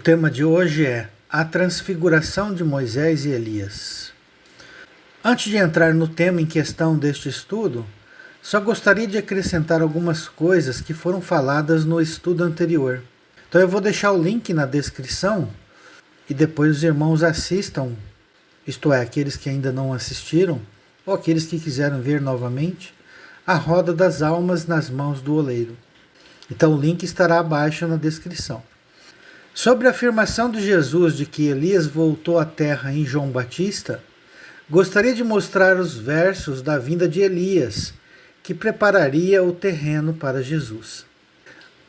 tema de hoje é a transfiguração de Moisés e Elias. Antes de entrar no tema em questão deste estudo, só gostaria de acrescentar algumas coisas que foram faladas no estudo anterior. Então eu vou deixar o link na descrição e depois os irmãos assistam, isto é, aqueles que ainda não assistiram, ou aqueles que quiseram ver novamente, a roda das almas nas mãos do oleiro. Então o link estará abaixo na descrição. Sobre a afirmação de Jesus de que Elias voltou à terra em João Batista, gostaria de mostrar os versos da vinda de Elias, que prepararia o terreno para Jesus.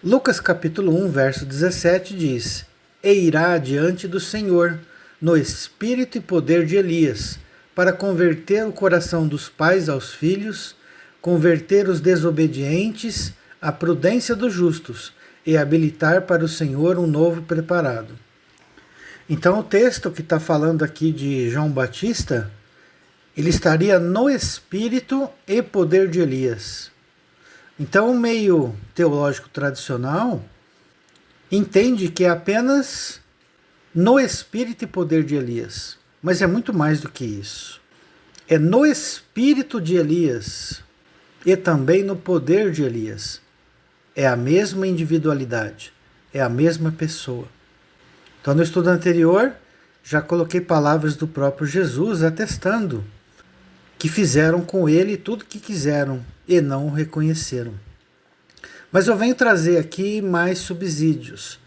Lucas capítulo 1, verso 17 diz: E irá diante do Senhor, no espírito e poder de Elias, para converter o coração dos pais aos filhos, converter os desobedientes à prudência dos justos, e habilitar para o Senhor um novo preparado. Então o texto que está falando aqui de João Batista, ele estaria no espírito e poder de Elias. Então o meio teológico tradicional entende que é apenas no espírito e poder de Elias. Mas é muito mais do que isso. É no espírito de Elias e também no poder de Elias. É a mesma individualidade, é a mesma pessoa. Então, no estudo anterior, já coloquei palavras do próprio Jesus atestando que fizeram com ele tudo o que quiseram e não o reconheceram. Mas eu venho trazer aqui mais subsídios.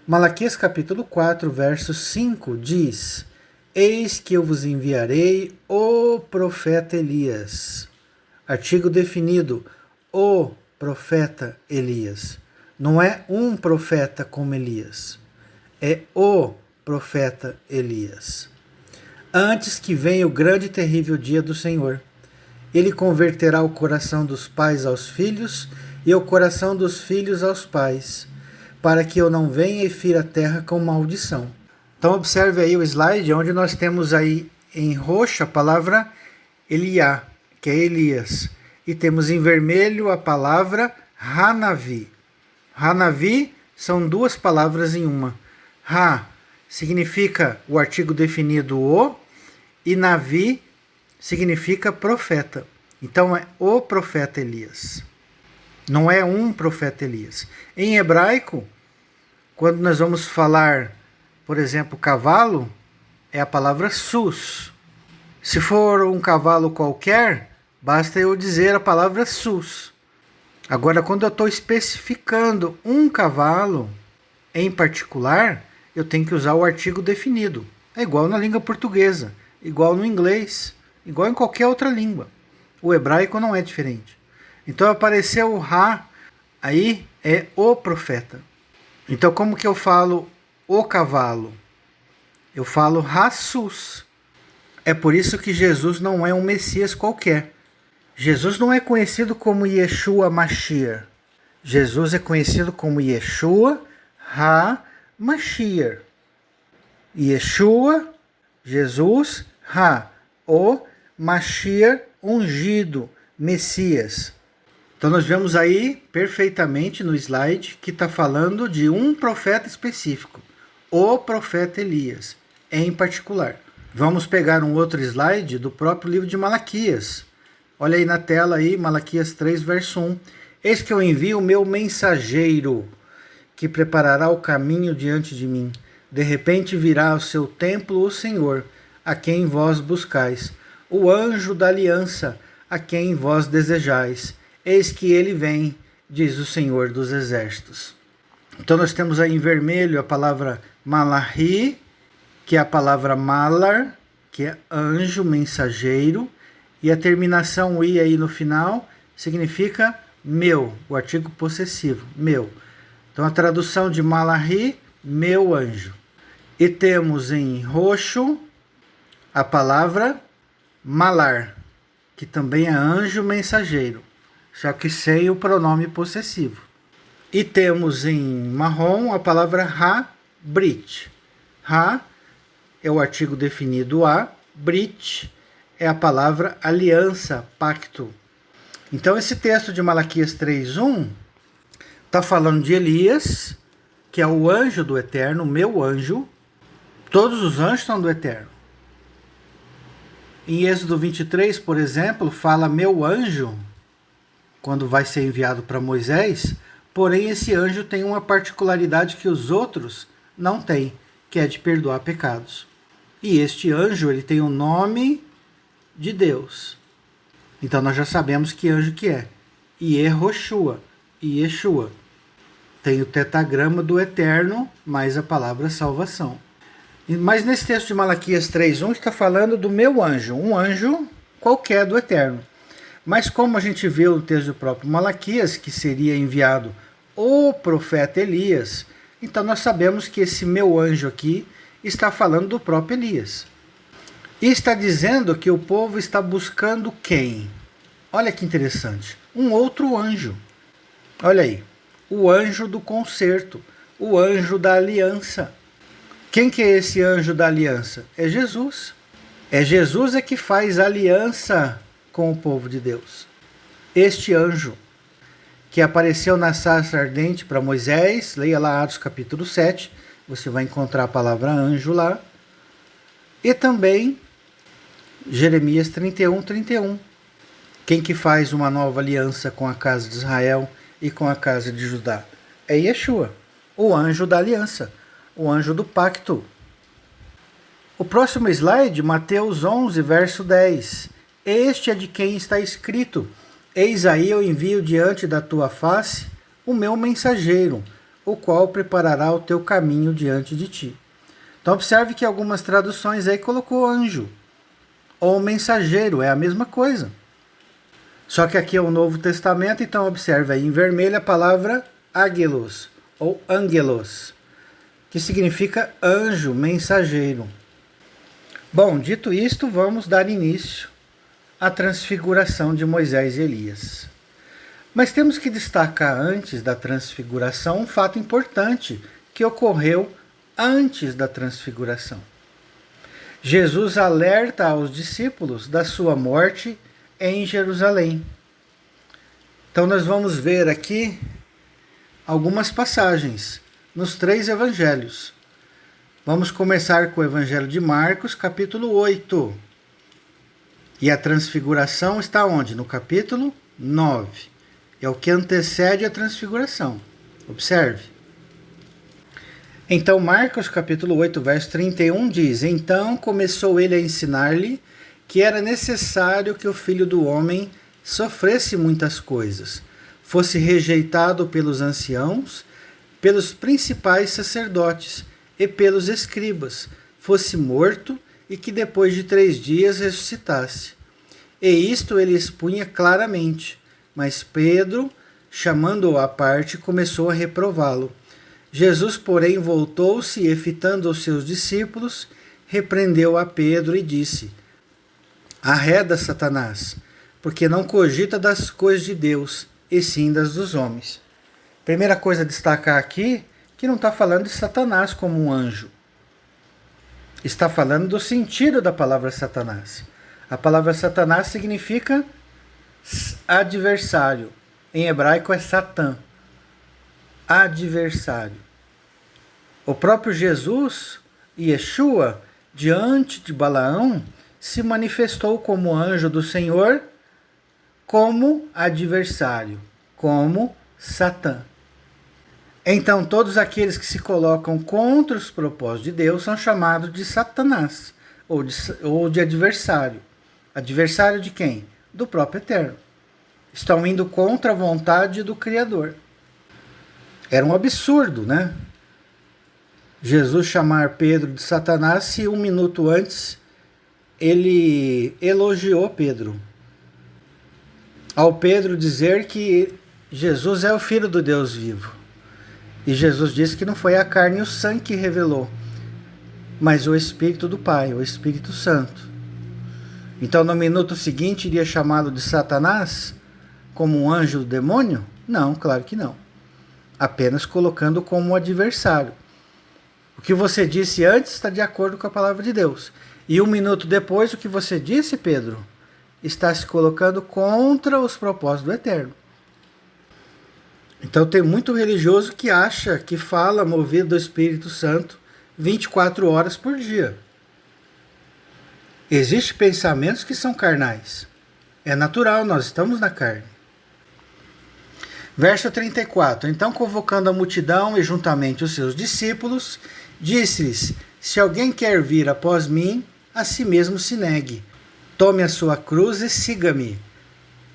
Malaquias capítulo 4, verso 5 diz: Eis que eu vos enviarei o profeta Elias. Artigo definido, o profeta Elias. Não é um profeta como Elias, é o profeta Elias. Antes que venha o grande e terrível dia do Senhor, ele converterá o coração dos pais aos filhos e o coração dos filhos aos pais, para que eu não venha e fira a terra com maldição. Então observe aí o slide, onde nós temos aí em roxo a palavra Eliá, que é Elias. E temos em vermelho a palavra Hanavi. Hanavi são duas palavras em uma. Ha significa o artigo definido o, e Navi significa profeta. Então é o profeta Elias. Não é um profeta Elias. Em hebraico, quando nós vamos falar, por exemplo, cavalo, é a palavra sus. Se for um cavalo qualquer, basta eu dizer a palavra sus. Agora, quando eu estou especificando um cavalo em particular, eu tenho que usar o artigo definido. É igual na língua portuguesa, igual no inglês, igual em qualquer outra língua. O hebraico não é diferente. Então apareceu o Ra, aí é o profeta. Então como que eu falo o cavalo? Eu falo Rassus. É por isso que Jesus não é um Messias qualquer. Jesus não é conhecido como Yeshua Mashiach. Jesus é conhecido como Yeshua HaMashiach. Yeshua, Jesus, o Mashiach ungido, Messias. Então nós vemos aí perfeitamente no slide que está falando de um profeta específico, o profeta Elias, em particular. Vamos pegar um outro slide do próprio livro de Malaquias. Olha aí na tela aí, Malaquias 3, verso 1. Eis que eu envio o meu mensageiro, que preparará o caminho diante de mim. De repente virá ao seu templo o Senhor, a quem vós buscais, o anjo da aliança, a quem vós desejais. Eis que ele vem, diz o Senhor dos Exércitos. Então nós temos aí em vermelho a palavra Malahi, que é a palavra Malar, que é anjo, mensageiro, e a terminação I aí no final significa meu, o artigo possessivo, meu. Então a tradução de Malahi, meu anjo. E temos em roxo a palavra Malar, que também é anjo mensageiro, só que sem o pronome possessivo. E temos em marrom a palavra Ha-Brit. Ha é o artigo definido a, Brit é a palavra aliança, pacto. Então esse texto de Malaquias 3:1 está falando de Elias, que é o anjo do Eterno, meu anjo. Todos os anjos são do Eterno. Em Êxodo 23, por exemplo, fala meu anjo, quando vai ser enviado para Moisés, porém esse anjo tem uma particularidade que os outros não têm, que é de perdoar pecados. E este anjo, ele tem o nome de Deus. Então nós já sabemos que anjo que é. Yehoshua, Yeshua. Tem o tetagrama do Eterno, mais a palavra salvação. Mas nesse texto de Malaquias 3:1 está falando do meu anjo, um anjo qualquer do Eterno. Mas como a gente vê no texto do próprio Malaquias, que seria enviado o profeta Elias, então nós sabemos que esse meu anjo aqui está falando do próprio Elias. E está dizendo que o povo está buscando quem? Olha que interessante. Um outro anjo. Olha aí. O anjo do concerto. O anjo da aliança. Quem que é esse anjo da aliança? É Jesus. É Jesus que faz aliança com o povo de Deus. Este anjo que apareceu na sarça ardente para Moisés, leia lá Atos capítulo 7, você vai encontrar a palavra anjo lá. E também Jeremias 31:31. Quem que faz uma nova aliança com a casa de Israel e com a casa de Judá? É Yeshua, o anjo da aliança, o anjo do pacto. O próximo slide, Mateus 11, verso 10. Este é de quem está escrito: Eis aí eu envio diante da tua face o meu mensageiro, o qual preparará o teu caminho diante de ti. Então observe que algumas traduções aí colocou anjo ou mensageiro, é a mesma coisa. Só que aqui é o Novo Testamento, então observe aí em vermelho a palavra águelos ou angelos, que significa anjo, mensageiro. Bom, dito isto, vamos dar início à transfiguração de Moisés e Elias. Mas temos que destacar antes da transfiguração um fato importante que ocorreu antes da transfiguração. Jesus alerta aos discípulos da sua morte em Jerusalém. Então nós vamos ver aqui algumas passagens nos 3 evangelhos. Vamos começar com o Evangelho de Marcos, capítulo 8. E a transfiguração está onde? No capítulo 9. É o que antecede a transfiguração. Observe. Então, Marcos capítulo 8, verso 31 diz: Então começou ele a ensinar-lhe que era necessário que o Filho do Homem sofresse muitas coisas, fosse rejeitado pelos anciãos, pelos principais sacerdotes e pelos escribas, fosse morto e que depois de 3 dias ressuscitasse. E isto ele expunha claramente, mas Pedro, chamando-o à parte, começou a reprová-lo. Jesus, porém, voltou-se e, fitando os seus discípulos, repreendeu a Pedro e disse: Arreda, Satanás, porque não cogita das coisas de Deus, e sim das dos homens. Primeira coisa a destacar aqui, que não está falando de Satanás como um anjo. Está falando do sentido da palavra Satanás. A palavra Satanás significa adversário. Em hebraico é Satã. Adversário. O próprio Jesus, Yeshua, diante de Balaão, se manifestou como anjo do Senhor, como adversário, como Satã. Então, todos aqueles que se colocam contra os propósitos de Deus são chamados de Satanás, ou de adversário. Adversário de quem? Do próprio Eterno. Estão indo contra a vontade do Criador. Era um absurdo, né? Jesus chamar Pedro de Satanás se 1 minuto antes ele elogiou Pedro. Ao Pedro dizer que Jesus é o Filho do Deus vivo. E Jesus disse que não foi a carne e o sangue que revelou, mas o Espírito do Pai, o Espírito Santo. Então no minuto seguinte iria chamá-lo de Satanás como um anjo do demônio? Não, claro que não. Apenas colocando como um adversário. O que você disse antes está de acordo com a palavra de Deus. E 1 minuto depois, o que você disse, Pedro, está se colocando contra os propósitos do Eterno. Então tem muito religioso que acha que fala movido do Espírito Santo 24 horas por dia. Existem pensamentos que são carnais. É natural, nós estamos na carne. Verso 34. Então, convocando a multidão e juntamente os seus discípulos, disse-lhes: se alguém quer vir após mim, a si mesmo se negue. Tome a sua cruz e siga-me.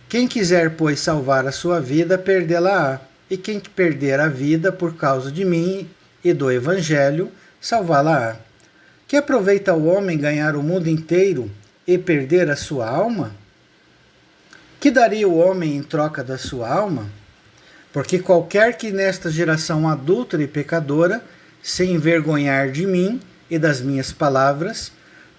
Quem quiser, pois, salvar a sua vida, perdê-la-á. E quem perder a vida por causa de mim e do Evangelho, salvá-la-á. Que aproveita o homem ganhar o mundo inteiro e perder a sua alma? Que daria o homem em troca da sua alma? Porque qualquer que nesta geração adúltera e pecadora se envergonhar de mim e das minhas palavras,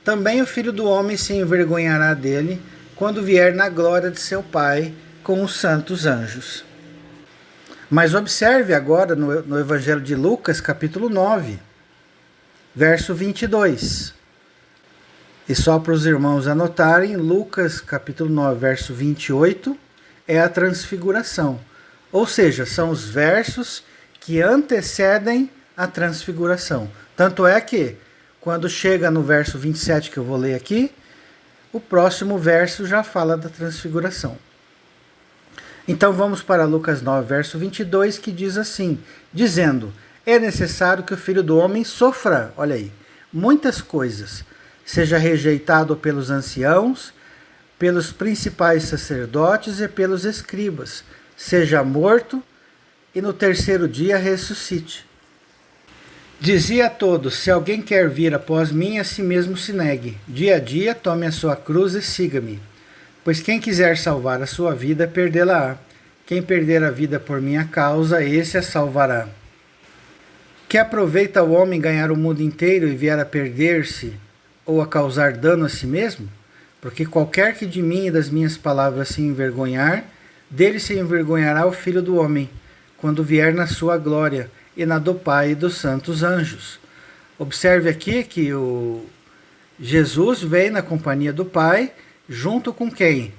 também o Filho do Homem se envergonhará dele quando vier na glória de seu Pai com os santos anjos. Mas observe agora no Evangelho de Lucas, capítulo 9, verso 22. E só para os irmãos anotarem, Lucas, capítulo 9, verso 28, é a transfiguração. Ou seja, são os versos que antecedem a transfiguração. Tanto é que, quando chega no verso 27, que eu vou ler aqui, o próximo verso já fala da transfiguração. Então vamos para Lucas 9, verso 22, que diz assim, dizendo, é necessário que o Filho do Homem sofra, olha aí, muitas coisas, seja rejeitado pelos anciãos, pelos principais sacerdotes e pelos escribas, seja morto e no terceiro dia ressuscite. Dizia a todos, se alguém quer vir após mim, a si mesmo se negue. Dia a dia tome a sua cruz e siga-me. Pois quem quiser salvar a sua vida, perdê-la-á. Quem perder a vida por minha causa, esse a salvará. Que aproveita o homem ganhar o mundo inteiro e vier a perder-se ou a causar dano a si mesmo? Porque qualquer que de mim e das minhas palavras se envergonhar, dele se envergonhará o Filho do Homem, quando vier na sua glória e na do Pai e dos santos anjos. Observe aqui que o Jesus vem na companhia do Pai, junto com quem?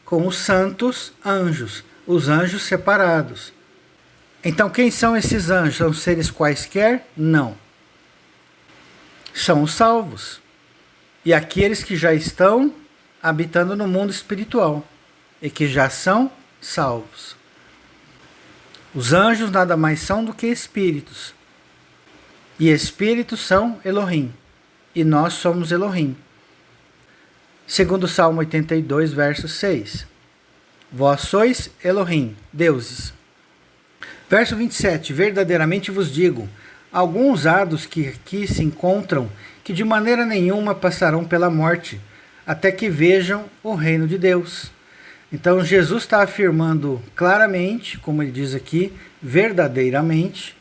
Com os santos anjos, os anjos separados. Então quem são esses anjos? São seres quaisquer? Não. São os salvos. E aqueles que já estão habitando no mundo espiritual e que já são salvos. Os anjos nada mais são do que espíritos. E espíritos são Elohim. E nós somos Elohim. Segundo o Salmo 82, verso 6. Vós sois Elohim, deuses. Verso 27. Verdadeiramente vos digo, alguns há dos que aqui se encontram, que de maneira nenhuma passarão pela morte, até que vejam o reino de Deus. Então Jesus está afirmando claramente, como ele diz aqui, verdadeiramente,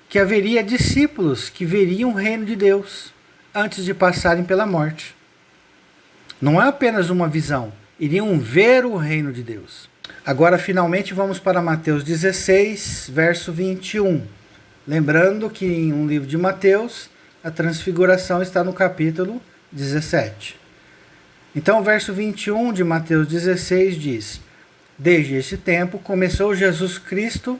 que haveria discípulos que veriam o reino de Deus antes de passarem pela morte. Não é apenas uma visão, iriam ver o reino de Deus. Agora, finalmente, vamos para Mateus 16, verso 21. Lembrando que em um livro de Mateus, a transfiguração está no capítulo 17. Então, o verso 21 de Mateus 16 diz: desde esse tempo começou Jesus Cristo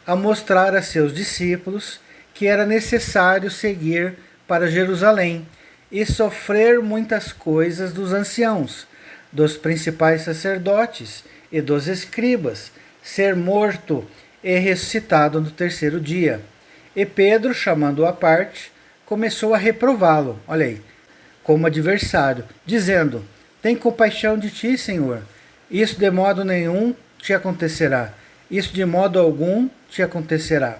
a mostrar a seus discípulos que era necessário seguir para Jerusalém e sofrer muitas coisas dos anciãos, dos principais sacerdotes e dos escribas, ser morto e ressuscitado no terceiro dia. E Pedro, chamando-o à parte, começou a reprová-lo, olha aí, como adversário, dizendo: tem compaixão de ti, Senhor. Isso de modo nenhum te acontecerá. Isso de modo algum te acontecerá.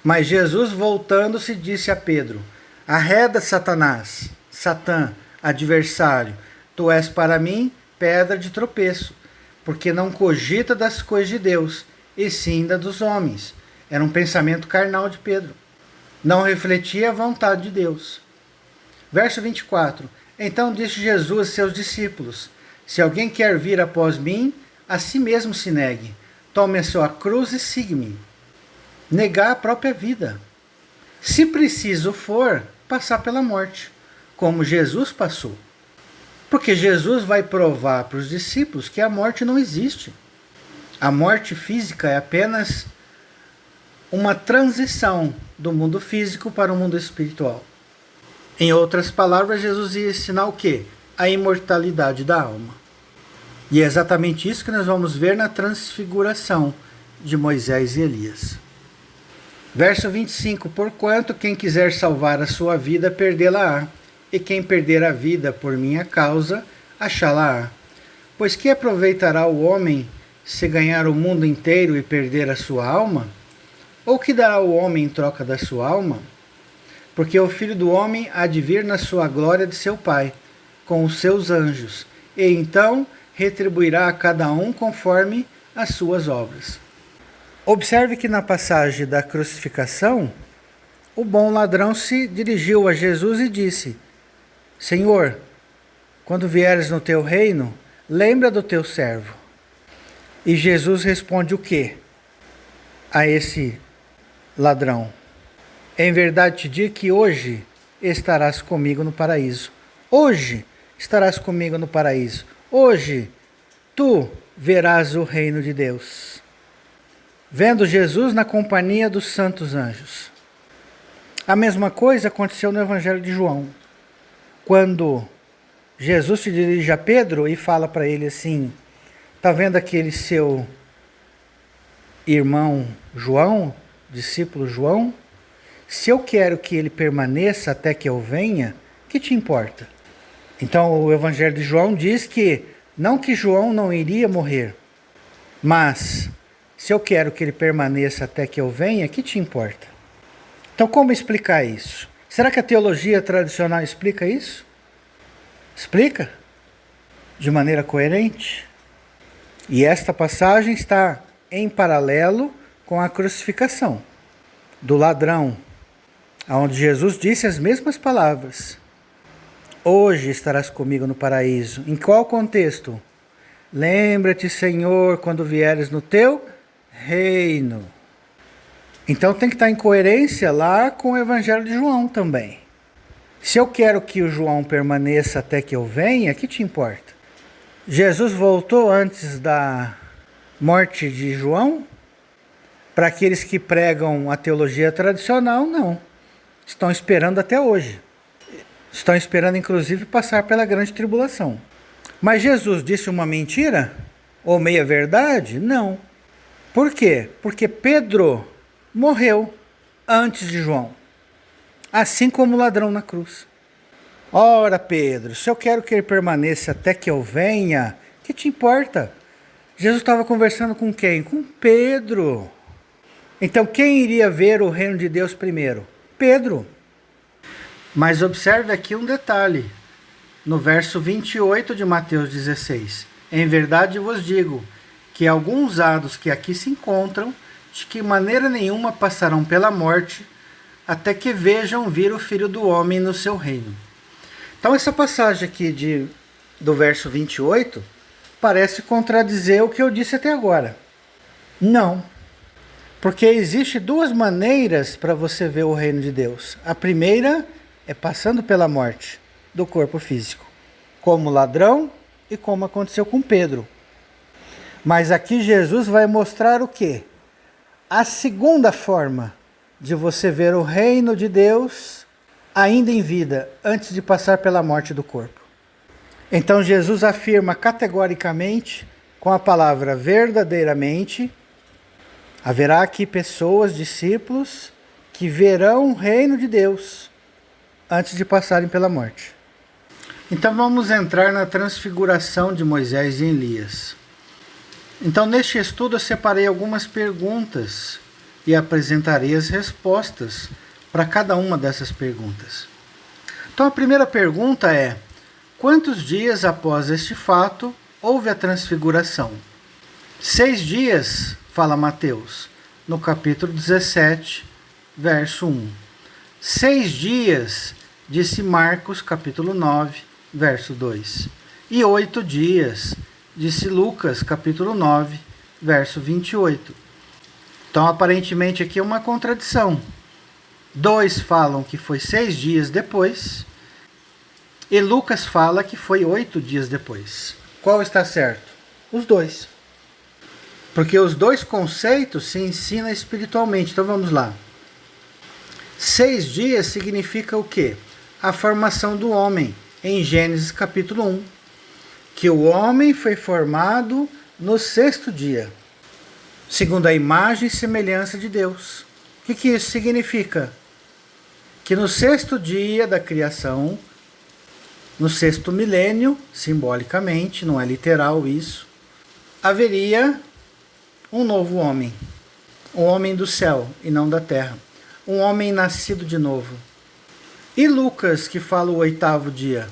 Mas Jesus, voltando-se, disse a Pedro: arreda, Satanás, Satã, adversário, tu és para mim pedra de tropeço, porque não cogita das coisas de Deus, e sim da dos homens. Era um pensamento carnal de Pedro. Não refletia a vontade de Deus. Verso 24. Então disse Jesus a seus discípulos: se alguém quer vir após mim, a si mesmo se negue. Tome a sua cruz e siga-me. Negar a própria vida. Se preciso for, passar pela morte, como Jesus passou. Porque Jesus vai provar para os discípulos que a morte não existe. A morte física é apenas uma transição do mundo físico para o mundo espiritual. Em outras palavras, Jesus ia ensinar o quê? A imortalidade da alma. E é exatamente isso que nós vamos ver na transfiguração de Moisés e Elias. Verso 25: Porquanto quem quiser salvar a sua vida, perdê-la-á, e quem perder a vida por minha causa, achá-la-á. Pois que aproveitará o homem se ganhar o mundo inteiro e perder a sua alma? Ou que dará o homem em troca da sua alma? Porque o Filho do Homem há de vir na sua glória de seu Pai, com os seus anjos, e então retribuirá a cada um conforme as suas obras. Observe que na passagem da crucificação, o bom ladrão se dirigiu a Jesus e disse: Senhor, quando vieres no teu reino, lembra do teu servo. E Jesus responde o quê a esse ladrão? Em verdade te digo que hoje estarás comigo no paraíso. Hoje estarás comigo no paraíso. Hoje tu verás o reino de Deus. Vendo Jesus na companhia dos santos anjos. A mesma coisa aconteceu no Evangelho de João. Quando Jesus se dirige a Pedro e fala para ele assim: está vendo aquele seu irmão João, discípulo João? Se eu quero que ele permaneça até que eu venha, que te importa? Então o Evangelho de João diz que não que João não iria morrer, mas se eu quero que ele permaneça até que eu venha, que te importa? Então como explicar isso? Será que a teologia tradicional explica isso? Explica? De maneira coerente? E esta passagem está em paralelo com a crucificação do ladrão, onde Jesus disse as mesmas palavras: hoje estarás comigo no paraíso. Em qual contexto? Lembra-te, Senhor, quando vieres no teu reino. Então tem que estar em coerência lá com o Evangelho de João também. Se eu quero que o João permaneça até que eu venha, que te importa? Jesus voltou antes da morte de João? Para aqueles que pregam a teologia tradicional, não. Estão esperando até hoje. Estão esperando, inclusive, passar pela grande tribulação. Mas Jesus disse uma mentira? Ou meia-verdade? Não. Por quê? Porque Pedro morreu antes de João. Assim como o ladrão na cruz. Ora, Pedro, se eu quero que ele permaneça até que eu venha, que te importa? Jesus estava conversando com quem? Com Pedro. Então quem iria ver o reino de Deus primeiro? Pedro. Mas observe aqui um detalhe. No verso 28 de Mateus 16. Em verdade vos digo que alguns hados que aqui se encontram, de que maneira nenhuma passarão pela morte, até que vejam vir o Filho do Homem no seu reino. Então essa passagem aqui do verso 28 parece contradizer o que eu disse até agora. Não. Porque existe duas maneiras para você ver o reino de Deus. A primeira é passando pela morte do corpo físico, como ladrão e como aconteceu com Pedro. Mas aqui Jesus vai mostrar o quê? A segunda forma de você ver o reino de Deus ainda em vida, antes de passar pela morte do corpo. Então Jesus afirma categoricamente, com a palavra verdadeiramente, haverá aqui pessoas, discípulos, que verão o reino de Deus antes de passarem pela morte. Então vamos entrar na transfiguração de Moisés e Elias. Então neste estudo eu separei algumas perguntas e apresentarei as respostas para cada uma dessas perguntas. Então a primeira pergunta é: quantos dias após este fato houve a transfiguração? 6 dias, fala Mateus, no capítulo 17, verso 1. 6 dias, disse Marcos, capítulo 9, verso 2. E 8 dias, disse Lucas, capítulo 9, verso 28. Então, aparentemente, aqui é uma contradição. 2 falam que foi 6 dias depois, e Lucas fala que foi 8 dias depois. Qual está certo? Os dois. Porque os dois conceitos se ensinam espiritualmente. Então vamos lá. 6 dias significa o quê? A formação do homem, em Gênesis capítulo 1. Que o homem foi formado no 6º dia, segundo a imagem e semelhança de Deus. O que isso significa? Que no 6º dia da criação, no 6º milênio, simbolicamente, não é literal isso, haveria um novo homem, um homem do céu e não da terra, um homem nascido de novo. E Lucas, que fala o 8º dia?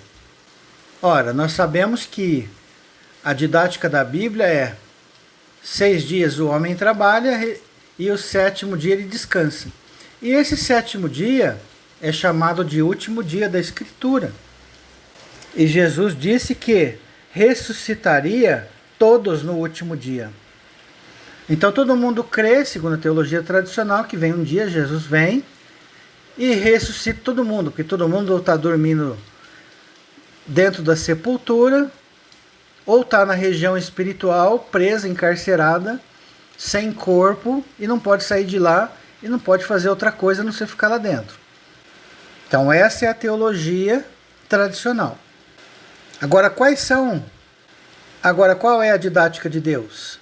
Ora, nós sabemos que a didática da Bíblia é 6 dias o homem trabalha e o 7º dia ele descansa. E esse 7º dia é chamado de último dia da Escritura. E Jesus disse que ressuscitaria todos no último dia. Então todo mundo crê, segundo a teologia tradicional, que vem um dia, Jesus vem e ressuscita todo mundo, porque todo mundo está dormindo dentro da sepultura, ou está na região espiritual, presa, encarcerada, sem corpo, e não pode sair de lá, e não pode fazer outra coisa a não ser ficar lá dentro. Então essa é a teologia tradicional. Agora qual é a didática de Deus?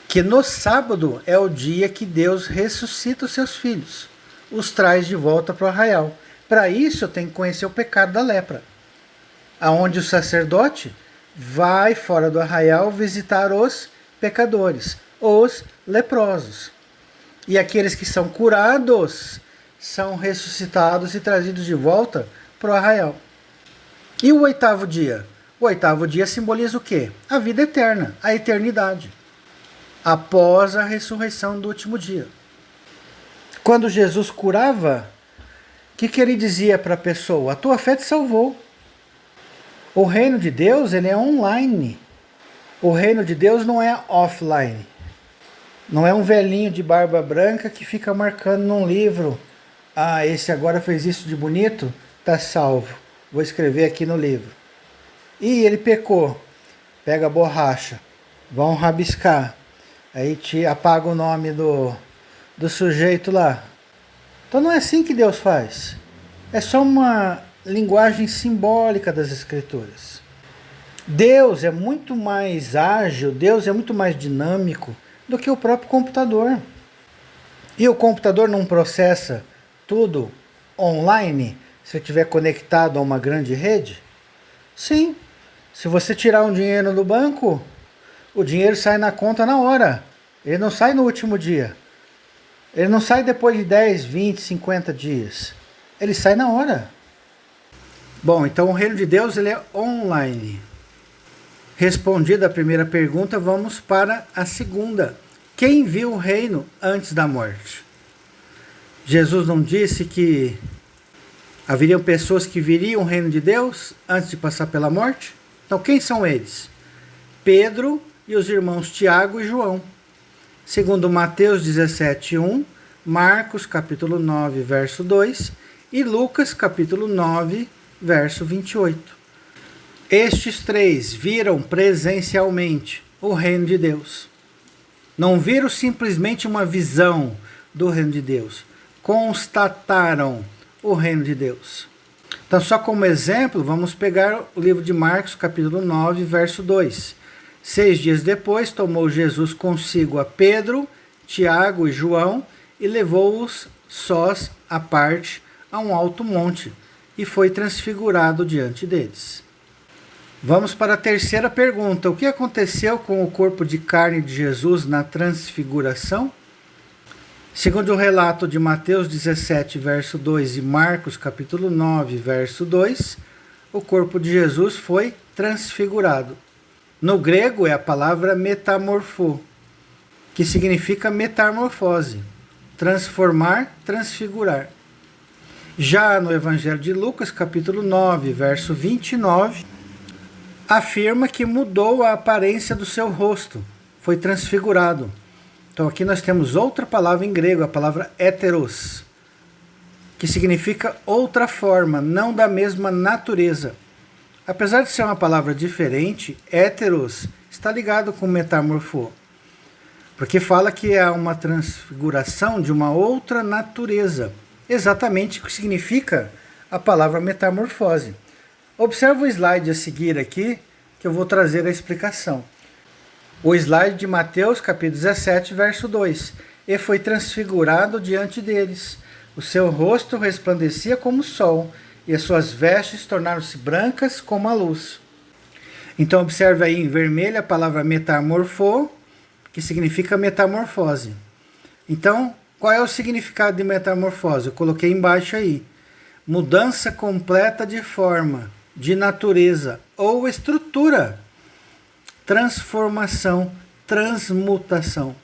Que no sábado é o dia que Deus ressuscita os seus filhos, os traz de volta para o arraial. Para isso eu tenho que conhecer o pecado da lepra, aonde o sacerdote vai fora do arraial visitar os pecadores, os leprosos. E aqueles que são curados são ressuscitados e trazidos de volta para o arraial. E o 8º dia? O 8º dia simboliza o quê? A vida eterna, a eternidade, após a ressurreição do último dia. Quando Jesus curava, o que ele dizia para a pessoa? A tua fé te salvou. O reino de Deus, ele é online. O reino de Deus não é offline. Não é um velhinho de barba branca que fica marcando num livro. Ah, esse agora fez isso de bonito, tá salvo. Vou escrever aqui no livro. E ele pecou. Pega a borracha. Vão rabiscar. Aí te apaga o nome do sujeito lá. Então não é assim que Deus faz. É só uma linguagem simbólica das Escrituras. Deus é muito mais ágil, Deus é muito mais dinâmico do que o próprio computador. E o computador não processa tudo online se estiver conectado a uma grande rede? Sim. Se você tirar um dinheiro do banco, o dinheiro sai na conta na hora. Ele não sai no último dia. Ele não sai depois de 10, 20, 50 dias. Ele sai na hora. Bom, então o reino de Deus ele é online. Respondida a primeira pergunta, vamos para a segunda. Quem viu o reino antes da morte? Jesus não disse que haveriam pessoas que viriam o reino de Deus antes de passar pela morte? Então quem são eles? Pedro e os irmãos Tiago e João. Segundo Mateus 17:1, Marcos capítulo 9, verso 2 e Lucas capítulo 9, verso 28. Estes 3 viram presencialmente o reino de Deus. Não viram simplesmente uma visão do reino de Deus. Constataram o reino de Deus. Então, só como exemplo, vamos pegar o livro de Marcos, capítulo 9, verso 2. 6 dias depois, tomou Jesus consigo a Pedro, Tiago e João e levou-os sós à parte a um alto monte e foi transfigurado diante deles. Vamos para a terceira pergunta. O que aconteceu com o corpo de carne de Jesus na transfiguração? Segundo o relato de Mateus 17, verso 2 e Marcos capítulo 9, verso 2, o corpo de Jesus foi transfigurado. No grego é a palavra metamorfo, que significa metamorfose, transformar, transfigurar. Já no Evangelho de Lucas, capítulo 9, verso 29, afirma que mudou a aparência do seu rosto, foi transfigurado. Então aqui nós temos outra palavra em grego, a palavra héteros, que significa outra forma, não da mesma natureza. Apesar de ser uma palavra diferente, héteros está ligado com metamorfo. Porque fala que é uma transfiguração de uma outra natureza. Exatamente o que significa a palavra metamorfose. Observa o slide a seguir aqui, que eu vou trazer a explicação. O slide de Mateus, capítulo 17, verso 2. E foi transfigurado diante deles. O seu rosto resplandecia como o sol, e as suas vestes tornaram-se brancas como a luz. Então observe aí em vermelho a palavra metamorfo, que significa metamorfose. Então, qual é o significado de metamorfose? Eu coloquei embaixo aí. Mudança completa de forma, de natureza ou estrutura. Transformação, transmutação.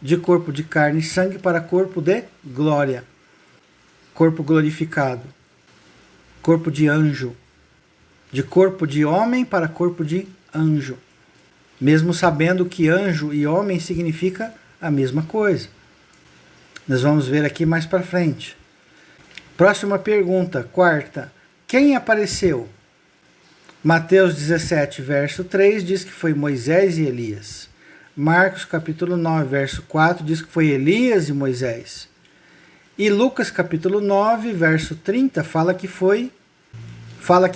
De corpo de carne e sangue para corpo de glória. Corpo glorificado. Corpo de anjo. De corpo de homem para corpo de anjo. Mesmo sabendo que anjo e homem significa a mesma coisa. Nós vamos ver aqui mais para frente. Próxima pergunta, quarta. Quem apareceu? Mateus 17, verso 3 diz que foi Moisés e Elias. Marcos capítulo 9, verso 4 diz que foi Elias e Moisés. E Lucas capítulo 9, verso 30 fala que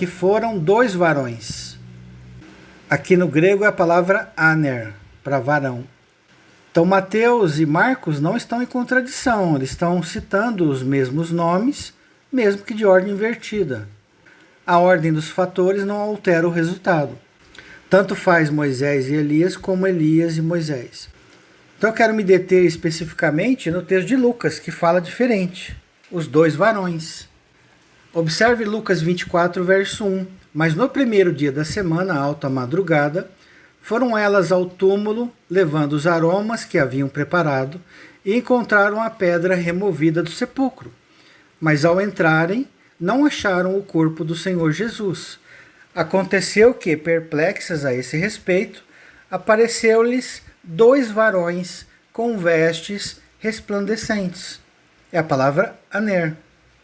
foram 2 varões. Aqui no grego é a palavra aner, para varão. Então Mateus e Marcos não estão em contradição, eles estão citando os mesmos nomes, mesmo que de ordem invertida. A ordem dos fatores não altera o resultado. Tanto faz Moisés e Elias como Elias e Moisés. Então eu quero me deter especificamente no texto de Lucas, que fala diferente. Os 2 varões. Observe Lucas 24, verso 1. Mas no primeiro dia da semana, alta madrugada, foram elas ao túmulo, levando os aromas que haviam preparado, e encontraram a pedra removida do sepulcro. Mas ao entrarem, não acharam o corpo do Senhor Jesus. Aconteceu que, perplexas a esse respeito, apareceu-lhes 2 varões com vestes resplandecentes. É a palavra aner.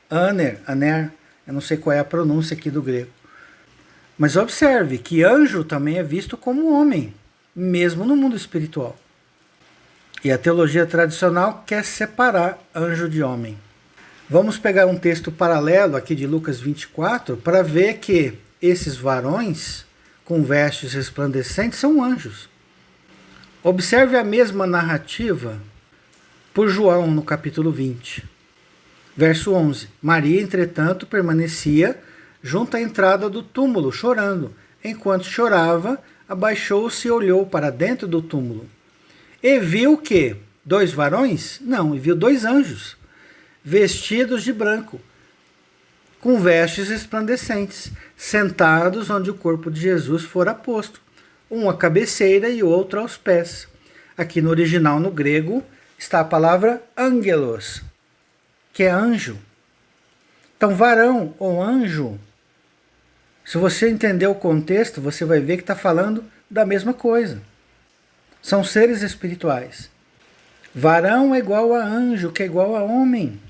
Aner. Eu não sei qual é a pronúncia aqui do grego. Mas observe que anjo também é visto como homem, mesmo no mundo espiritual. E a teologia tradicional quer separar anjo de homem. Vamos pegar um texto paralelo aqui de Lucas 24 para ver que esses varões com vestes resplandecentes são anjos. Observe a mesma narrativa por João no capítulo 20. Verso 11. Maria, entretanto, permanecia junto à entrada do túmulo, chorando. Enquanto chorava, abaixou-se e olhou para dentro do túmulo. E viu que 2 varões? Não, e viu 2 anjos, vestidos de branco, com vestes resplandecentes, sentados onde o corpo de Jesus fora posto, um à cabeceira e o outro aos pés. Aqui no original, no grego, está a palavra angelos, que é anjo. Então, varão ou anjo, se você entender o contexto, você vai ver que está falando da mesma coisa. São seres espirituais. Varão é igual a anjo, que é igual a homem.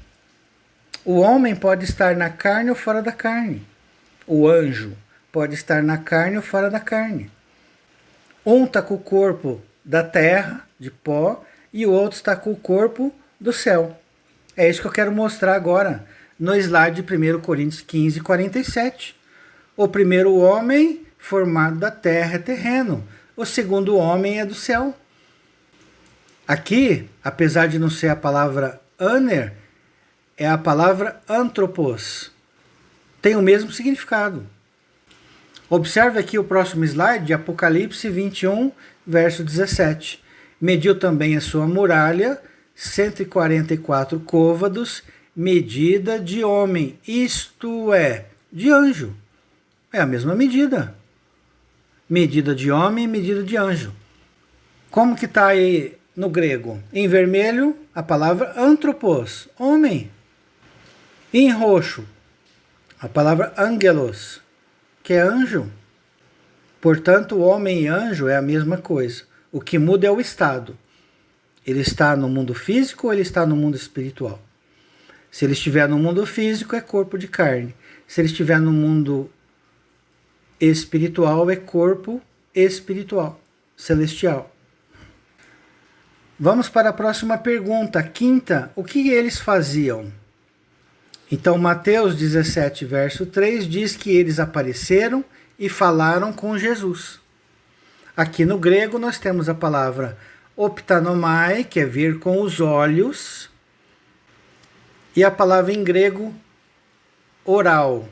O homem pode estar na carne ou fora da carne. O anjo pode estar na carne ou fora da carne. Um está com o corpo da terra, de pó, e o outro está com o corpo do céu. É isso que eu quero mostrar agora no slide de 1 Coríntios 15, 47. O primeiro homem formado da terra é terreno. O segundo homem é do céu. Aqui, apesar de não ser a palavra aner, é a palavra antropos. Tem o mesmo significado. Observe aqui o próximo slide de Apocalipse 21, verso 17. Mediu também a sua muralha, 144 côvados, medida de homem, isto é, de anjo. É a mesma medida. Medida de homem e medida de anjo. Como que está aí no grego? Em vermelho, a palavra antropos, homem. Em roxo, a palavra angelos, que é anjo. Portanto, homem e anjo é a mesma coisa. O que muda é o estado. Ele está no mundo físico ou ele está no mundo espiritual? Se ele estiver no mundo físico, é corpo de carne. Se ele estiver no mundo espiritual, é corpo espiritual, celestial. Vamos para a próxima pergunta, quinta. O que eles faziam? Então, Mateus 17, verso 3 diz que eles apareceram e falaram com Jesus. Aqui no grego nós temos a palavra optanomai, que é ver com os olhos, e a palavra em grego oral,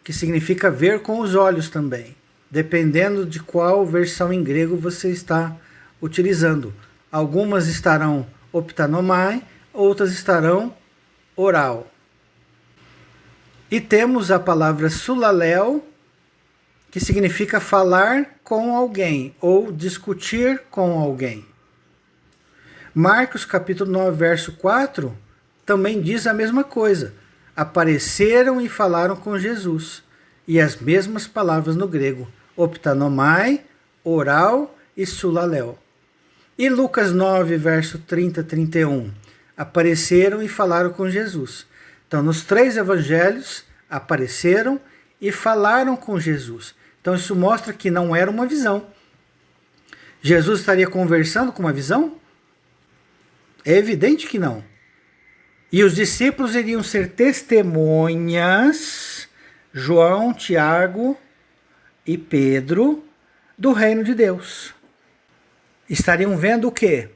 que significa ver com os olhos também, dependendo de qual versão em grego você está utilizando. Algumas estarão optanomai, outras estarão oral. E temos a palavra sulaléu, que significa falar com alguém ou discutir com alguém. Marcos capítulo 9, verso 4, também diz a mesma coisa. Apareceram e falaram com Jesus. E as mesmas palavras no grego, optanomai, oral e sulaléu. E Lucas 9, verso 30 a 31, apareceram e falaram com Jesus. Então, nos 3 evangelhos, apareceram e falaram com Jesus. Então, isso mostra que não era uma visão. Jesus estaria conversando com uma visão? É evidente que não. E os discípulos iriam ser testemunhas, João, Tiago e Pedro, do reino de Deus. Estariam vendo o quê?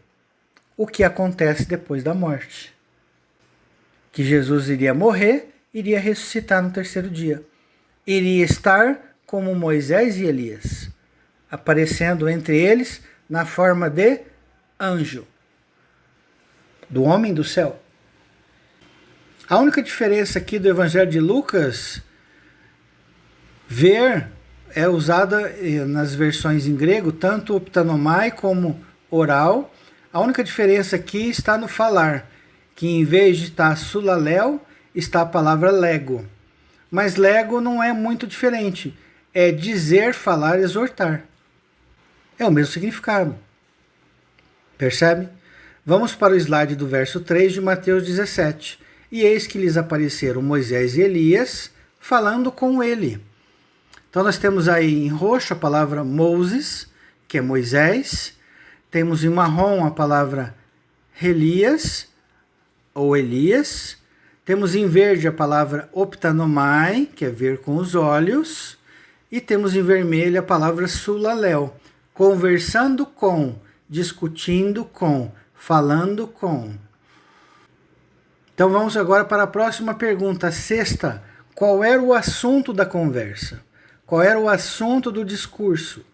O que acontece depois da morte. Que Jesus iria morrer, iria ressuscitar no 3º dia. Iria estar como Moisés e Elias, aparecendo entre eles na forma de anjo, do homem do céu. A única diferença aqui do Evangelho de Lucas, ver é usada nas versões em grego, tanto optanomai como oral. A única diferença aqui está no falar, que em vez de estar sulaléu, está a palavra lego. Mas lego não é muito diferente. É dizer, falar, exortar. É o mesmo significado. Percebe? Vamos para o slide do verso 3 de Mateus 17. E eis que lhes apareceram Moisés e Elias, falando com ele. Então nós temos aí em roxo a palavra Moses, que é Moisés. Temos em marrom a palavra Elias, ou Elias. Temos em verde a palavra optanomai, que é ver com os olhos. E temos em vermelho a palavra sulaléu, conversando com, discutindo com, falando com. Então vamos agora para a próxima pergunta, a sexta. Qual era o assunto da conversa? Qual era o assunto do discurso?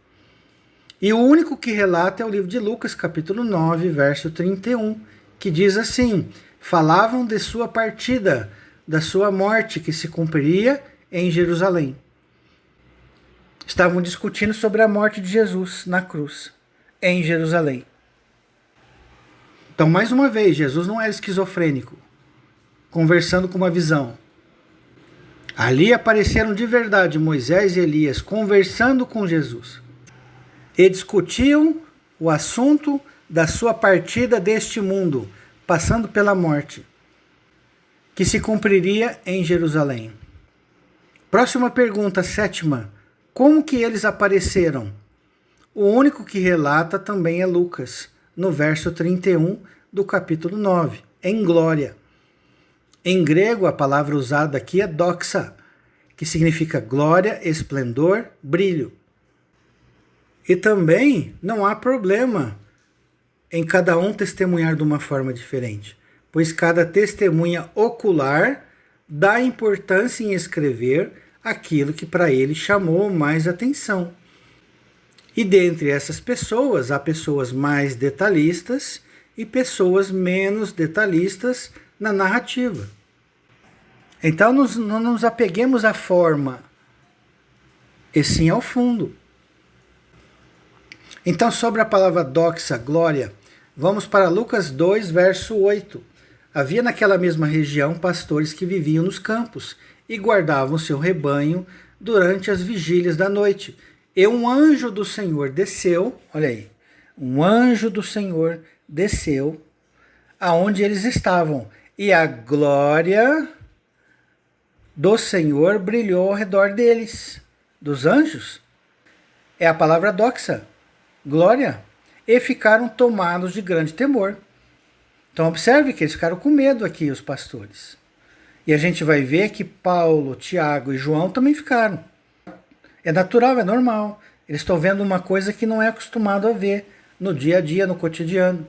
E o único que relata é o livro de Lucas, capítulo 9, verso 31, que diz assim: falavam de sua partida, da sua morte que se cumpriria em Jerusalém. Estavam discutindo sobre a morte de Jesus na cruz, em Jerusalém. Então, mais uma vez, Jesus não era esquizofrênico, conversando com uma visão. Ali apareceram de verdade Moisés e Elias conversando com Jesus. E discutiam o assunto da sua partida deste mundo, passando pela morte, que se cumpriria em Jerusalém. Próxima pergunta, sétima. Como que eles apareceram? O único que relata também é Lucas, no verso 31 do capítulo 9, em glória. Em grego, a palavra usada aqui é doxa, que significa glória, esplendor, brilho. E também não há problema em cada um testemunhar de uma forma diferente, pois cada testemunha ocular dá importância em escrever aquilo que para ele chamou mais atenção. E dentre essas pessoas, há pessoas mais detalhistas e pessoas menos detalhistas na narrativa. Então não nos apeguemos à forma, e sim ao fundo. Então, sobre a palavra doxa, glória, vamos para Lucas 2, verso 8. Havia naquela mesma região pastores que viviam nos campos e guardavam seu rebanho durante as vigílias da noite. E um anjo do Senhor desceu, olha aí, um anjo do Senhor desceu aonde eles estavam, e a glória do Senhor brilhou ao redor deles, dos anjos. É a palavra doxa, glória. e ficaram tomados de grande temor. Então observe que eles ficaram com medo aqui, os pastores. E a gente vai ver que Paulo, Tiago e João também ficaram. É natural, é normal. Eles estão vendo uma coisa que não é acostumado a ver no dia a dia, no cotidiano.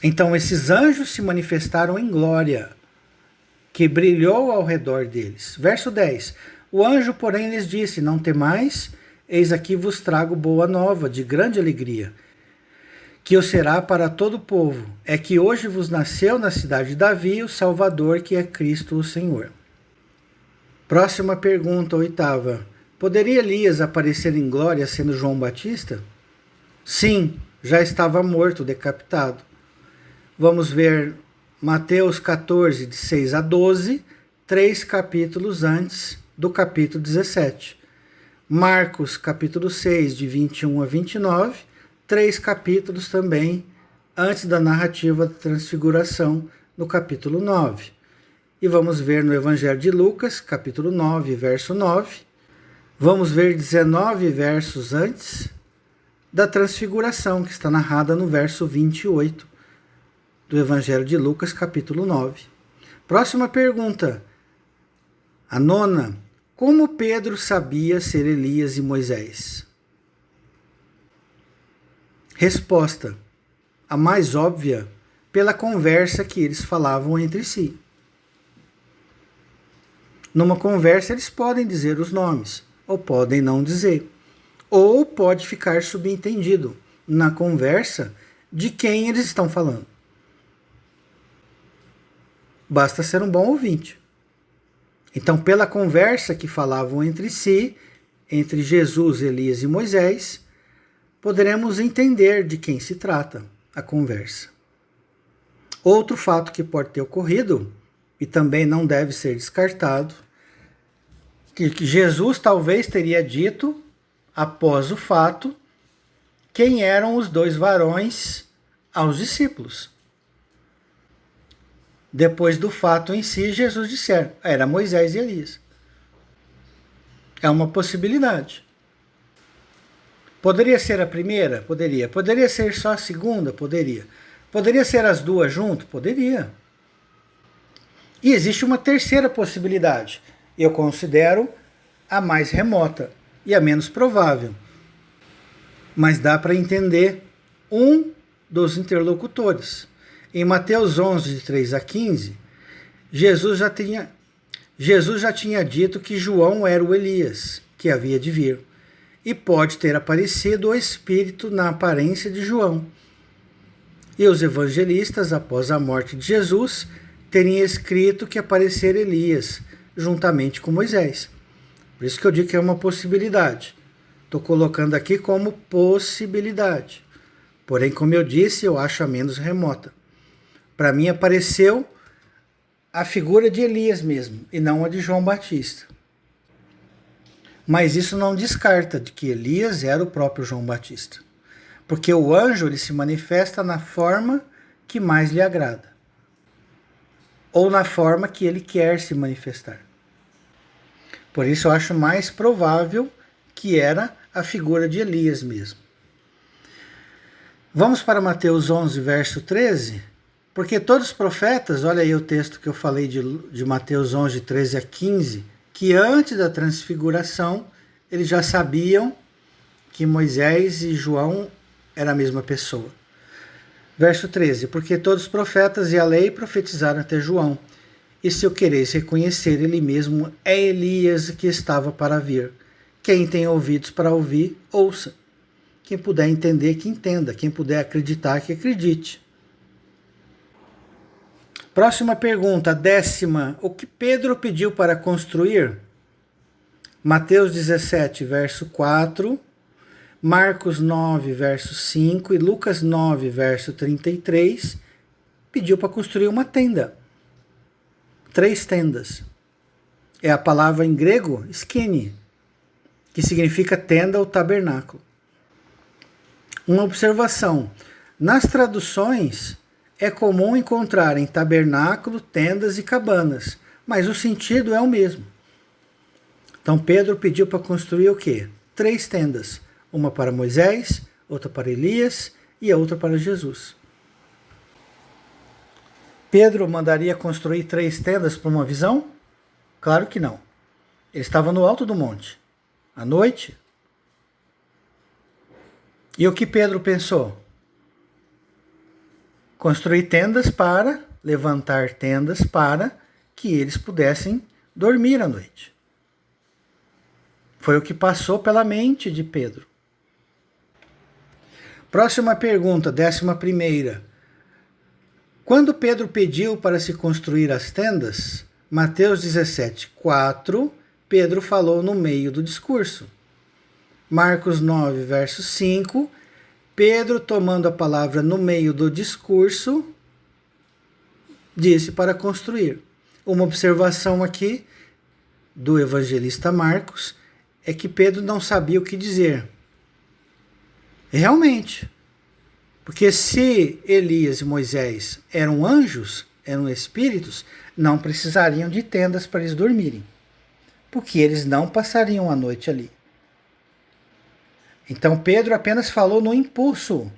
Então esses anjos se manifestaram em glória, que brilhou ao redor deles. Verso 10. O anjo, porém, lhes disse: não temais, eis aqui vos trago boa nova, de grande alegria, que o será para todo o povo. É que hoje vos nasceu na cidade de Davi o Salvador, que é Cristo o Senhor. Próxima pergunta, 8ª. Poderia Elias aparecer em glória sendo João Batista? Sim, já estava morto, decapitado. Vamos ver Mateus 14, de 6 a 12, 3 capítulos antes do capítulo 17. Marcos, capítulo 6, de 21 a 29, 3 capítulos também antes da narrativa da transfiguração, no capítulo 9. E vamos ver no Evangelho de Lucas, capítulo 9, verso 9. Vamos ver 19 versos antes da transfiguração, que está narrada no verso 28 do Evangelho de Lucas, capítulo 9. Próxima pergunta, a 9ª. Como Pedro sabia ser Elias e Moisés? Resposta, a mais óbvia, pela conversa que eles falavam entre si. Numa conversa eles podem dizer os nomes, ou podem não dizer. Ou pode ficar subentendido na conversa de quem eles estão falando. Basta ser um bom ouvinte. Então, pela conversa que falavam entre si, entre Jesus, Elias e Moisés, poderemos entender de quem se trata a conversa. Outro fato que pode ter ocorrido, e também não deve ser descartado, que Jesus talvez teria dito, após o fato, quem eram os 2 varões aos discípulos. Depois do fato em si, Jesus disse: era Moisés e Elias. É uma possibilidade. Poderia ser a primeira? Poderia. Poderia ser só a segunda? Poderia. Poderia ser as duas junto? Poderia. E existe uma terceira possibilidade. Eu considero a mais remota e a menos provável. Mas dá para entender um dos interlocutores. Em Mateus 11, de 3 a 15, Jesus já tinha dito que João era o Elias, que havia de vir. E pode ter aparecido o Espírito na aparência de João. E os evangelistas, após a morte de Jesus, teriam escrito que aparecera Elias, juntamente com Moisés. Por isso que eu digo que é uma possibilidade. Estou colocando aqui como possibilidade. Porém, como eu disse, eu acho a menos remota. Para mim apareceu a figura de Elias mesmo, e não a de João Batista. Mas isso não descarta de que Elias era o próprio João Batista. Porque o anjo ele se manifesta na forma que mais lhe agrada. Ou na forma que ele quer se manifestar. Por isso eu acho mais provável que era a figura de Elias mesmo. Vamos para Mateus 11, verso 13. Porque todos os profetas, olha aí o texto que eu falei de Mateus 11, 13 a 15, que antes da transfiguração, eles já sabiam que Moisés e João eram a mesma pessoa. Verso 13, porque todos os profetas e a lei profetizaram até João. E se o quereis reconhecer, ele mesmo é Elias que estava para vir. Quem tem ouvidos para ouvir, ouça. Quem puder entender, que entenda. Quem puder acreditar, que acredite. Próxima pergunta, 10ª. O que Pedro pediu para construir? Mateus 17, verso 4, Marcos 9, verso 5 e Lucas 9, verso 33, pediu para construir uma tenda. 3 tendas. É a palavra em grego, skene, que significa tenda ou tabernáculo. Uma observação. Nas traduções, é comum encontrar em tabernáculo, tendas e cabanas, mas o sentido é o mesmo. Então Pedro pediu para construir o quê? 3 tendas. Uma para Moisés, outra para Elias e a outra para Jesus. Pedro mandaria construir 3 tendas para uma visão? Claro que não. Ele estava no alto do monte, à noite. E o que Pedro pensou? Construir tendas para, levantar tendas para que eles pudessem dormir à noite. Foi o que passou pela mente de Pedro. Próxima pergunta, 11ª. Quando Pedro pediu para se construir as tendas, Mateus 17:4, Pedro falou no meio do discurso. Marcos 9, verso 5, Pedro, tomando a palavra no meio do discurso, disse para construir. Uma observação aqui do evangelista Marcos é que Pedro não sabia o que dizer. Realmente, porque se Elias e Moisés eram anjos, eram espíritos, não precisariam de tendas para eles dormirem, porque eles não passariam a noite ali. Então Pedro apenas falou no impulso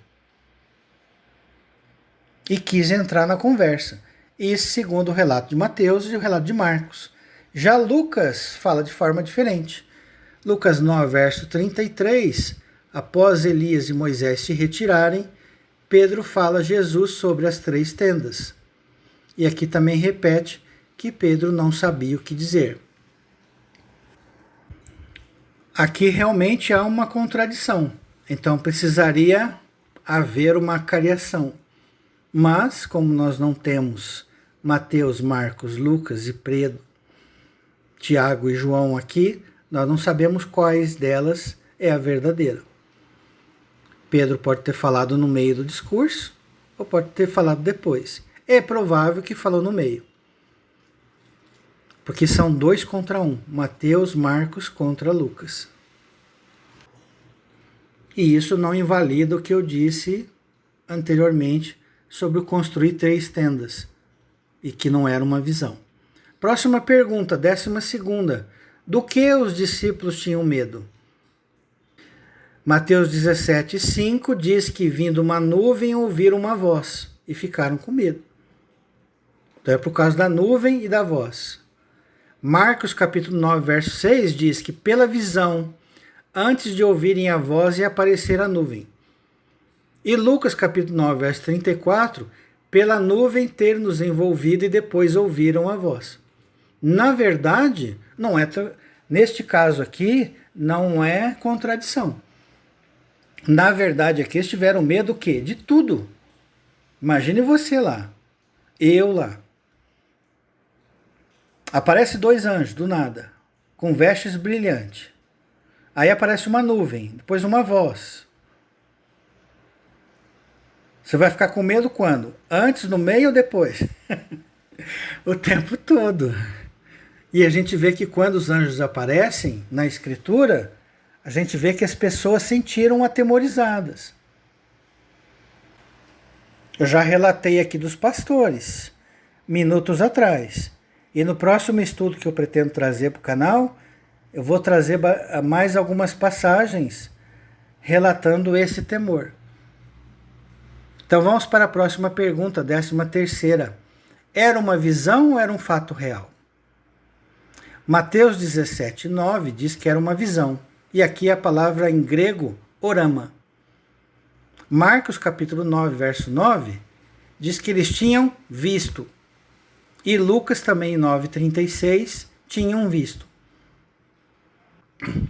e quis entrar na conversa. Isso segundo o relato de Mateus e o relato de Marcos. Já Lucas fala de forma diferente. Lucas 9, verso 33, após Elias e Moisés se retirarem, Pedro fala a Jesus sobre as 3 tendas. E aqui também repete que Pedro não sabia o que dizer. Aqui realmente há uma contradição, então precisaria haver uma cariação. Mas, como nós não temos Mateus, Marcos, Lucas e Pedro, Tiago e João aqui, nós não sabemos quais delas é a verdadeira. Pedro pode ter falado no meio do discurso ou pode ter falado depois. É provável que falou no meio. Porque são 2 contra 1. Mateus, Marcos contra Lucas. E isso não invalida o que eu disse anteriormente sobre o construir 3 tendas. E que não era uma visão. Próxima pergunta, 12ª. Do que os discípulos tinham medo? Mateus 17:5 diz que vindo uma nuvem ouviram uma voz e ficaram com medo. Então é por causa da nuvem e da voz. Marcos capítulo 9, verso 6 diz que pela visão, antes de ouvirem a voz, ia aparecer a nuvem. E Lucas capítulo 9, verso 34, pela nuvem ter nos envolvido e depois ouviram a voz. Na verdade, não é neste caso aqui, não é contradição. Na verdade, aqui eles tiveram medo o quê? De tudo. Imagine você lá, eu lá. Aparece 2 anjos, do nada, com vestes brilhantes. Aí aparece uma nuvem, depois uma voz. Você vai ficar com medo quando? Antes, no meio ou depois? O tempo todo. E a gente vê que quando os anjos aparecem na Escritura, a gente vê que as pessoas sentiram atemorizadas. Eu já relatei aqui dos pastores, minutos atrás. E no próximo estudo que eu pretendo trazer para o canal, eu vou trazer mais algumas passagens relatando esse temor. Então vamos para a próxima pergunta, 13ª. Era uma visão ou era um fato real? Mateus 17:9 diz que era uma visão. E aqui a palavra em grego, orama. Marcos capítulo 9, verso 9, diz que eles tinham visto. E Lucas também, em 9:36, tinham visto.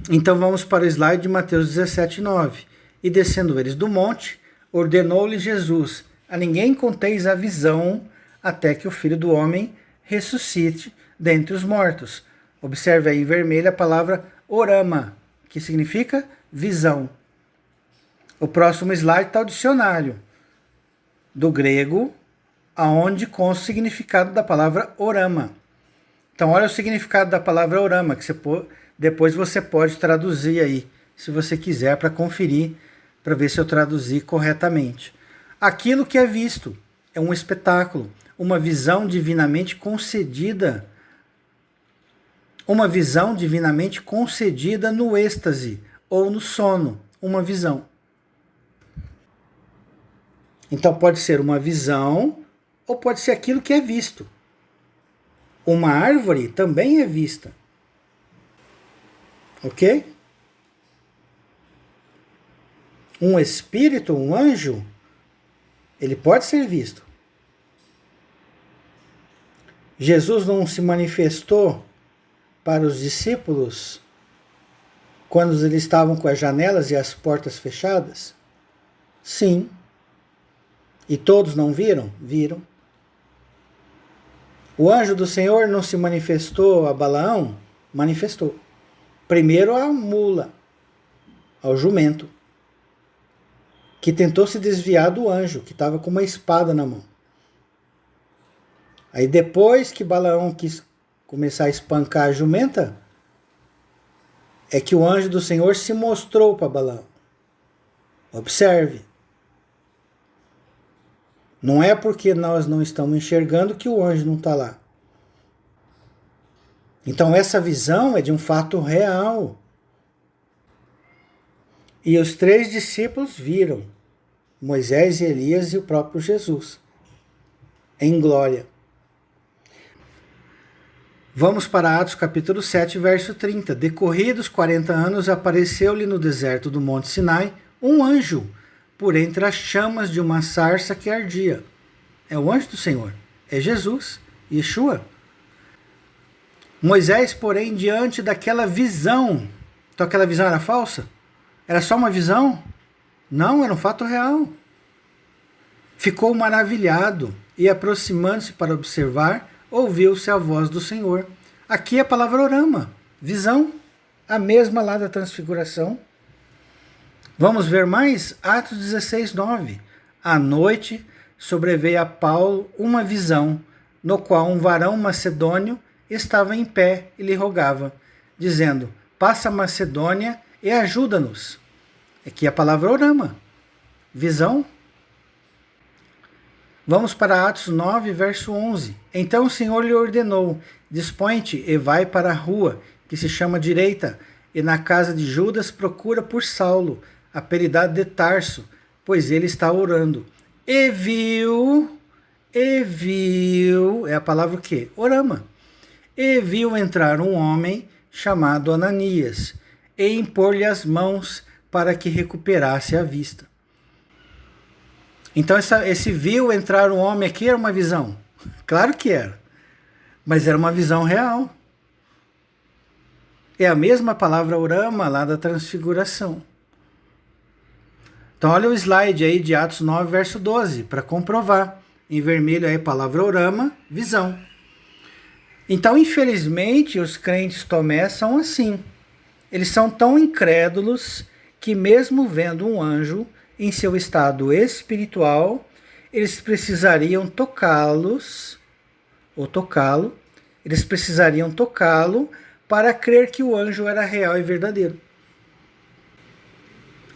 Então vamos para o slide de Mateus 17:9. E descendo eles do monte, ordenou-lhe Jesus: a ninguém conteis a visão, até que o Filho do Homem ressuscite dentre os mortos. Observe aí em vermelho a palavra orama, que significa visão. O próximo slide está o dicionário do grego, aonde consta o significado da palavra orama. Então olha o significado da palavra orama, que depois você pode traduzir aí, se você quiser, para conferir, para ver se eu traduzi corretamente. Aquilo que é visto é um espetáculo, uma visão divinamente concedida, no êxtase ou no sono, uma visão. Então pode ser uma visão ou pode ser aquilo que é visto. Uma árvore também é vista. Ok? Um espírito, um anjo, ele pode ser visto. Jesus não se manifestou para os discípulos quando eles estavam com as janelas e as portas fechadas? Sim. E todos não viram? Viram. O anjo do Senhor não se manifestou a Balaão? Manifestou. Primeiro a mula, ao jumento, que tentou se desviar do anjo, que estava com uma espada na mão. Aí depois que Balaão quis começar a espancar a jumenta, é que o anjo do Senhor se mostrou para Balaão. Observe. Não é porque nós não estamos enxergando que o anjo não está lá. Então essa visão é de um fato real. E os 3 discípulos viram Moisés, Elias e o próprio Jesus em glória. Vamos para Atos capítulo 7, verso 30. Decorridos 40 anos, apareceu-lhe no deserto do Monte Sinai um anjo, por entre as chamas de uma sarça que ardia. É o anjo do Senhor, é Jesus, Yeshua. Moisés, porém, diante daquela visão, então aquela visão era falsa? Era só uma visão? Não, era um fato real. Ficou maravilhado e, aproximando-se para observar, ouviu-se a voz do Senhor. Aqui é a palavra orama, visão, a mesma lá da transfiguração. Vamos ver mais? Atos 16, 9. À noite sobreveio a Paulo uma visão, no qual um varão macedônio estava em pé e lhe rogava, dizendo: passa a Macedônia e ajuda-nos. Aqui é a palavra orama, visão. Vamos para Atos 9, verso 11. Então o Senhor lhe ordenou: dispõe-te e vai para a rua, que se chama Direita, e na casa de Judas procura por Saulo, apelidado de Tarso, pois ele está orando. E viu, é a palavra o quê? Orama. E viu entrar um homem chamado Ananias, e impor-lhe as mãos para que recuperasse a vista. Então esse viu entrar um homem aqui era uma visão? Claro que era, mas era uma visão real. É a mesma palavra orama lá da transfiguração. Então olha o slide aí de Atos 9, verso 12, para comprovar. Em vermelho aí a palavra orama, visão. Então, infelizmente, os crentes Tomé são assim. Eles são tão incrédulos que mesmo vendo um anjo em seu estado espiritual, eles precisariam tocá-lo, eles precisariam tocá-lo para crer que o anjo era real e verdadeiro.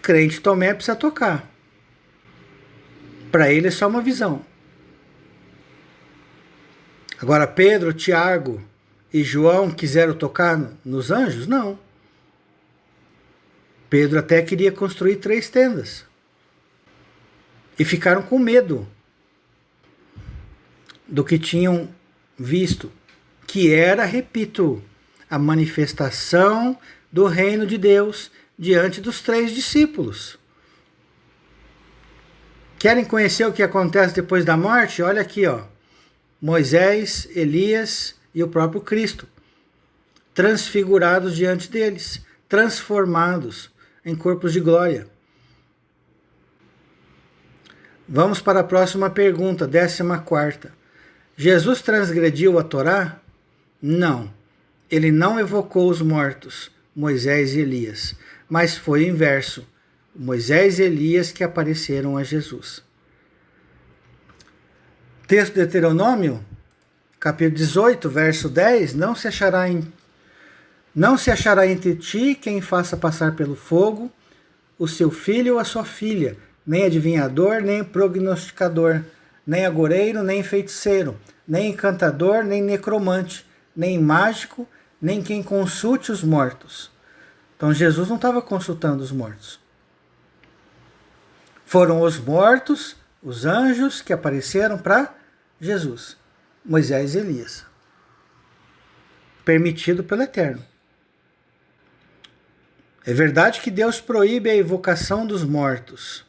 Crente Tomé precisa tocar. Para ele é só uma visão. Agora Pedro, Tiago e João quiseram tocar nos anjos? Não. Pedro até queria construir 3 tendas. E ficaram com medo do que tinham visto, que era, repito, a manifestação do reino de Deus diante dos 3 discípulos. Querem conhecer o que acontece depois da morte? Olha aqui, ó. Moisés, Elias e o próprio Cristo, transfigurados diante deles, transformados em corpos de glória. Vamos para a próxima pergunta, 14ª. Jesus transgrediu a Torá? Não. Ele não evocou os mortos, Moisés e Elias, mas foi o inverso, Moisés e Elias que apareceram a Jesus. Texto de Deuteronômio, capítulo 18, verso 10, não se achará entre ti quem faça passar pelo fogo o seu filho ou a sua filha, nem adivinhador, nem prognosticador, nem agoureiro, nem feiticeiro, nem encantador, nem necromante, nem mágico, nem quem consulte os mortos. Então Jesus não estava consultando os mortos. Foram os mortos Os anjos que apareceram para Jesus, Moisés e Elias. Permitido pelo Eterno. É verdade que Deus proíbe a evocação dos mortos,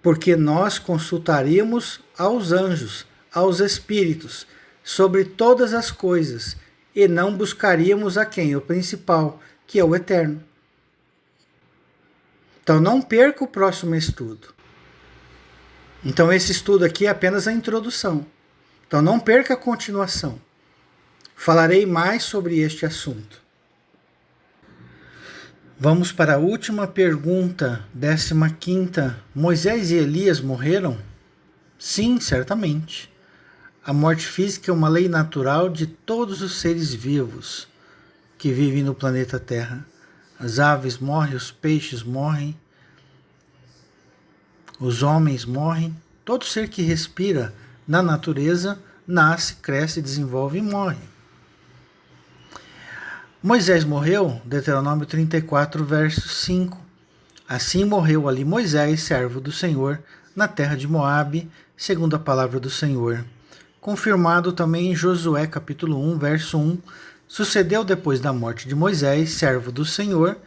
porque nós consultaríamos aos anjos, aos espíritos, sobre todas as coisas, e não buscaríamos a quem? O principal, que é o Eterno. Então não perca o próximo estudo. Então esse estudo aqui é apenas a introdução. Então não perca a continuação. Falarei mais sobre este assunto. Vamos para a última pergunta, 15ª. Moisés e Elias morreram? Sim, certamente. A morte física é uma lei natural de todos os seres vivos que vivem no planeta Terra. As aves morrem, os peixes morrem, os homens morrem. Todo ser que respira na natureza nasce, cresce, desenvolve e morre. Moisés morreu, Deuteronômio 34, verso 5. Assim morreu ali Moisés, servo do Senhor, na terra de Moabe, segundo a palavra do Senhor. Confirmado também em Josué, capítulo 1, verso 1. Sucedeu depois da morte de Moisés, servo do Senhor,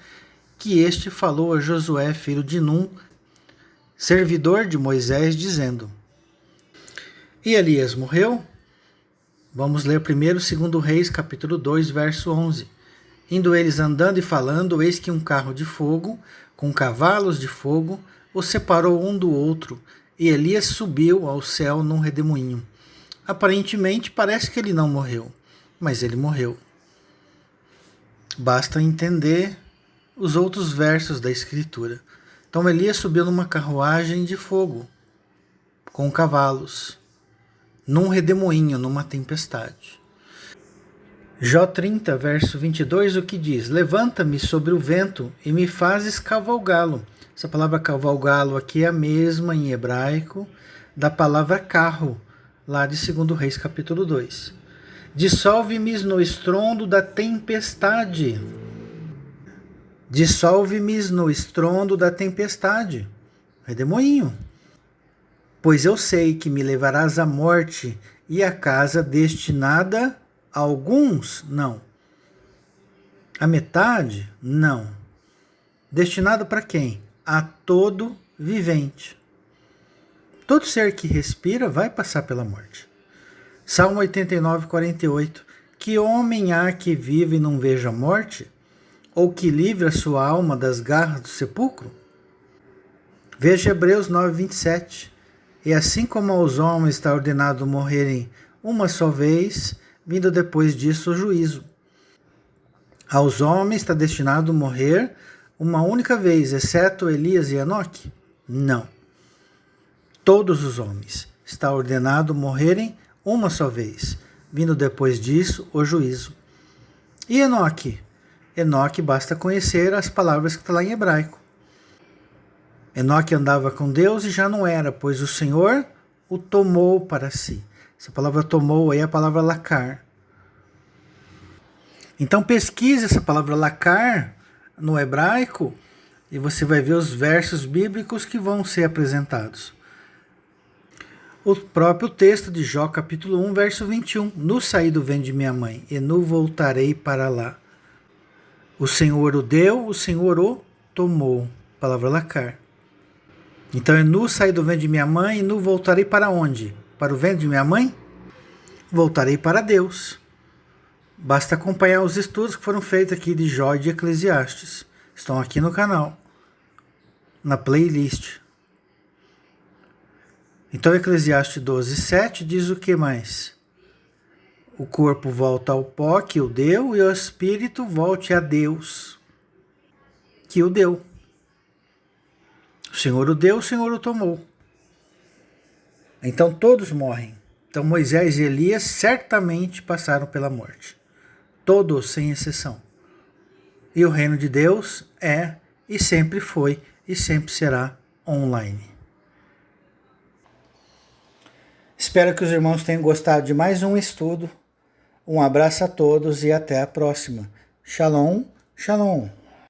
que este falou a Josué, filho de Num, servidor de Moisés, dizendo: E Elias morreu? Vamos ler primeiro 2 Reis, capítulo 2, verso 11. Indo eles andando e falando, eis que um carro de fogo, com cavalos de fogo, os separou um do outro, e Elias subiu ao céu num redemoinho. Aparentemente parece que ele não morreu, mas ele morreu. Basta entender os outros versos da Escritura. Então Elias subiu numa carruagem de fogo, com cavalos, num redemoinho, numa tempestade. Jó 30, verso 22, o que diz? Levanta-me sobre o vento e me fazes cavalgá-lo. Essa palavra cavalgá-lo aqui é a mesma em hebraico da palavra carro, lá de 2 Reis, capítulo 2. Dissolve-me no estrondo da tempestade. Dissolve-me no estrondo da tempestade. Redemoinho. Pois eu sei que me levarás à morte e à casa destinada a alguns? Não. A metade? Não. Destinado para quem? A todo vivente. Todo ser que respira vai passar pela morte. Salmo 89, 48. Que homem há que vive e não veja a morte? Ou que livre a sua alma das garras do sepulcro? Veja Hebreus 9, 27. E assim como aos homens está ordenado morrerem uma só vez, vindo depois disso o juízo. Aos homens está destinado morrer uma única vez, exceto Elias e Enoque? Não. Todos os homens está ordenado morrerem uma só vez, vindo depois disso o juízo. E Enoque? Enoque basta conhecer as palavras que estão lá em hebraico. Enoque andava com Deus e já não era, pois o Senhor o tomou para si. Essa palavra tomou aí é a palavra lacar. Então pesquise essa palavra lacar no hebraico e você vai ver os versos bíblicos que vão ser apresentados. O próprio texto de Jó, capítulo 1, verso 21. No saí do ventre de minha mãe, e no voltarei para lá. O Senhor o deu, o Senhor o tomou. Palavra lacar. Então é no saí do ventre de minha mãe, e no voltarei para onde? Para o ventre de minha mãe? Voltarei para Deus. Basta acompanhar os estudos que foram feitos aqui de Jó e de Eclesiastes. Estão aqui no canal, na playlist. Então Eclesiastes 12, 7 diz o que mais? O corpo volta ao pó que o deu e o espírito volte a Deus que o deu. O Senhor o deu, o Senhor o tomou. Então todos morrem. Então Moisés e Elias certamente passaram pela morte. Todos, sem exceção. E o reino de Deus é, e sempre foi, e sempre será online. Espero que os irmãos tenham gostado de mais um estudo. Um abraço a todos e até a próxima. Shalom, shalom.